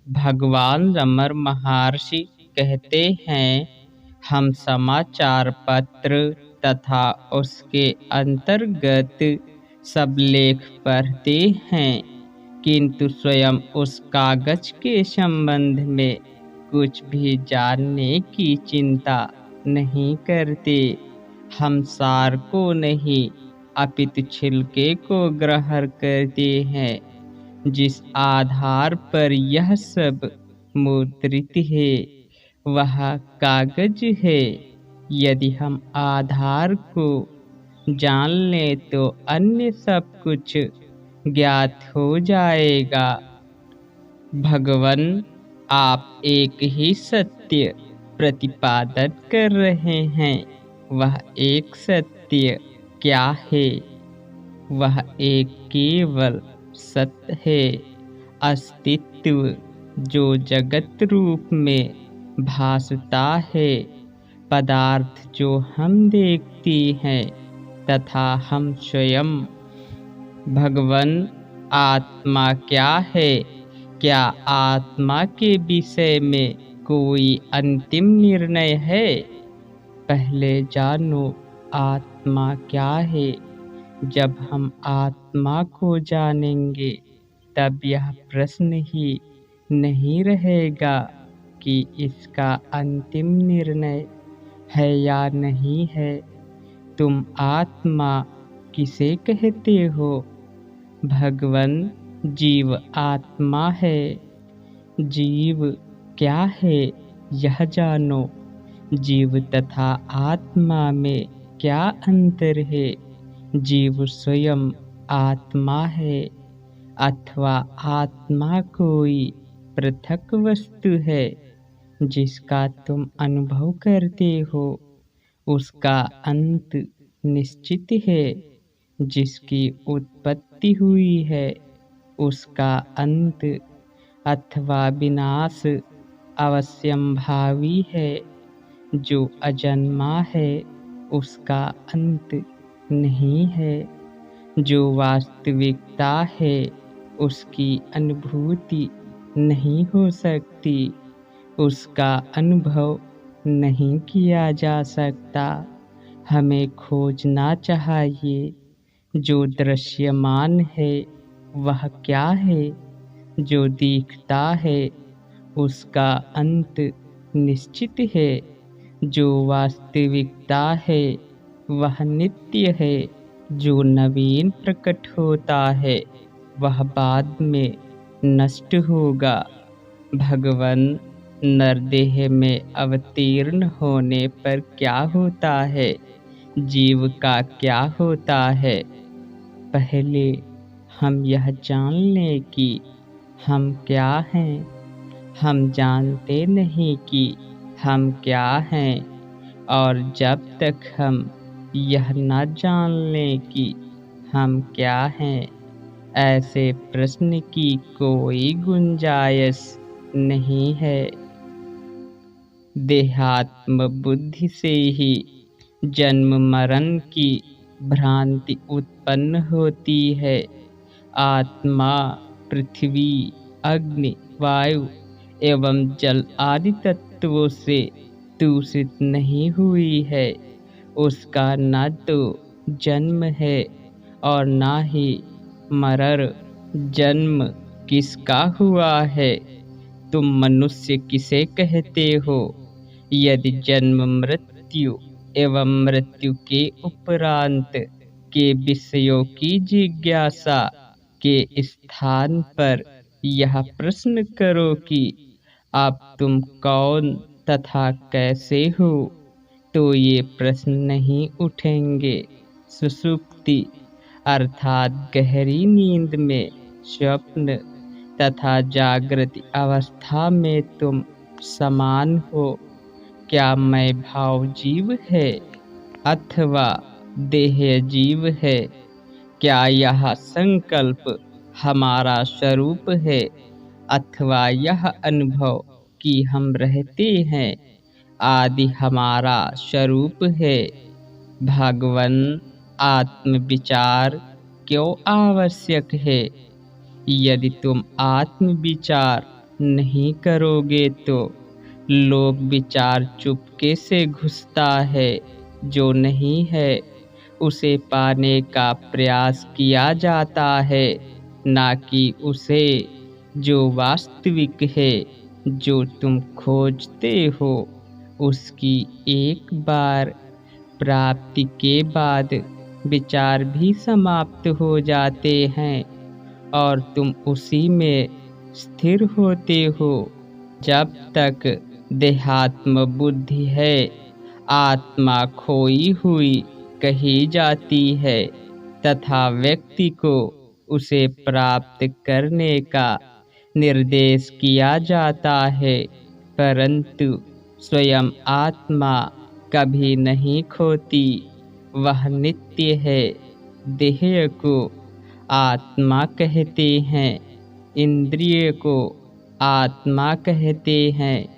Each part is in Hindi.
भगवान रमण महर्षि कहते हैं, हम समाचार पत्र तथा उसके अंतर्गत सब लेख पढ़ते हैं, किंतु स्वयं उस कागज के संबंध में कुछ भी जानने की चिंता नहीं करते। हम सार को नहीं, अपितु छिलके को ग्रहण करते हैं, जिस आधार पर यह सब मुद्रित है वह कागज है। यदि हम आधार को जान लें तो अन्य सब कुछ ज्ञात हो जाएगा। भगवन, आप एक ही सत्य प्रतिपादन कर रहे हैं। वह एक सत्य क्या है? वह एक केवल सत्य है, अस्तित्व जो जगत रूप में भासता है, पदार्थ जो हम देखते हैं तथा हम स्वयं। भगवन, आत्मा क्या है? क्या आत्मा के विषय में कोई अंतिम निर्णय है? पहले जानो आत्मा क्या है। जब हम आत्मा को जानेंगे तब यह प्रश्न ही नहीं रहेगा कि इसका अंतिम निर्णय है या नहीं है। तुम आत्मा किसे कहते हो? भगवन, जीव आत्मा है। जीव क्या है यह जानो। जीव तथा आत्मा में क्या अंतर है? जीव स्वयं आत्मा है अथवा आत्मा कोई पृथक वस्तु है जिसका तुम अनुभव करते हो। उसका अंत निश्चित है। जिसकी उत्पत्ति हुई है उसका अंत अथवा विनाश अवश्यंभावी है। जो अजन्मा है उसका अंत नहीं है। जो वास्तविकता है उसकी अनुभूति नहीं हो सकती, उसका अनुभव नहीं किया जा सकता। हमें खोजना चाहिए। जो दृश्यमान है वह क्या है? जो दिखता है उसका अंत निश्चित है। जो वास्तविकता है वह नित्य है। जो नवीन प्रकट होता है वह बाद में नष्ट होगा। भगवन, नरदेह में अवतीर्ण होने पर क्या होता है? जीव का क्या होता है? पहले हम यह जान लें कि हम क्या हैं। हम जानते नहीं कि हम क्या हैं, और जब तक हम यह न जान लें कि हम क्या हैं, ऐसे प्रश्न की कोई गुंजाइश नहीं है। देहात्म बुद्धि से ही जन्म मरण की भ्रांति उत्पन्न होती है। आत्मा पृथ्वी, अग्नि, वायु एवं जल आदि तत्वों से दूषित नहीं हुई है। उसका न तो जन्म है और न ही मरण। जन्म किसका हुआ है? तुम मनुष्य किसे कहते हो? यदि जन्म मृत्यु एवं मृत्यु के उपरांत के विषयों की जिज्ञासा के स्थान पर यह प्रश्न करो कि अब तुम कौन तथा कैसे हो, तो ये प्रश्न नहीं उठेंगे। सुषुप्ति अर्थात गहरी नींद में, स्वप्न तथा जागृति अवस्था में तुम समान हो। क्या मैं भाव जीव है अथवा देह जीव है? क्या यह संकल्प हमारा स्वरूप है अथवा यह अनुभव कि हम रहते हैं आदि हमारा स्वरूप है? भगवन, आत्म विचार क्यों आवश्यक है? यदि तुम आत्म विचार नहीं करोगे तो लोभ विचार चुपके से घुसता है। जो नहीं है उसे पाने का प्रयास किया जाता है, ना कि उसे जो वास्तविक है। जो तुम खोजते हो उसकी एक बार प्राप्ति के बाद विचार भी समाप्त हो जाते हैं और तुम उसी में स्थिर होते हो। जब तक देहात्म बुद्धि है, आत्मा खोई हुई कही जाती है तथा व्यक्ति को उसे प्राप्त करने का निर्देश किया जाता है। परंतु स्वयं आत्मा कभी नहीं खोती, वह नित्य है। देह को आत्मा कहते हैं, इंद्रिय को आत्मा कहते हैं।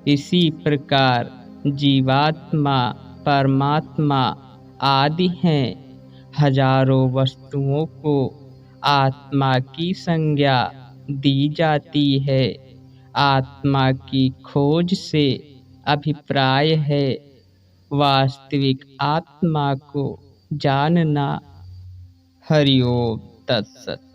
इसी प्रकार जीवात्मा, परमात्मा आदि हैं। हजारों वस्तुओं को आत्मा की संज्ञा दी जाती है। आत्मा की खोज से अभिप्राय है वास्तविक आत्मा को जानना। हरि ओम तत्सत।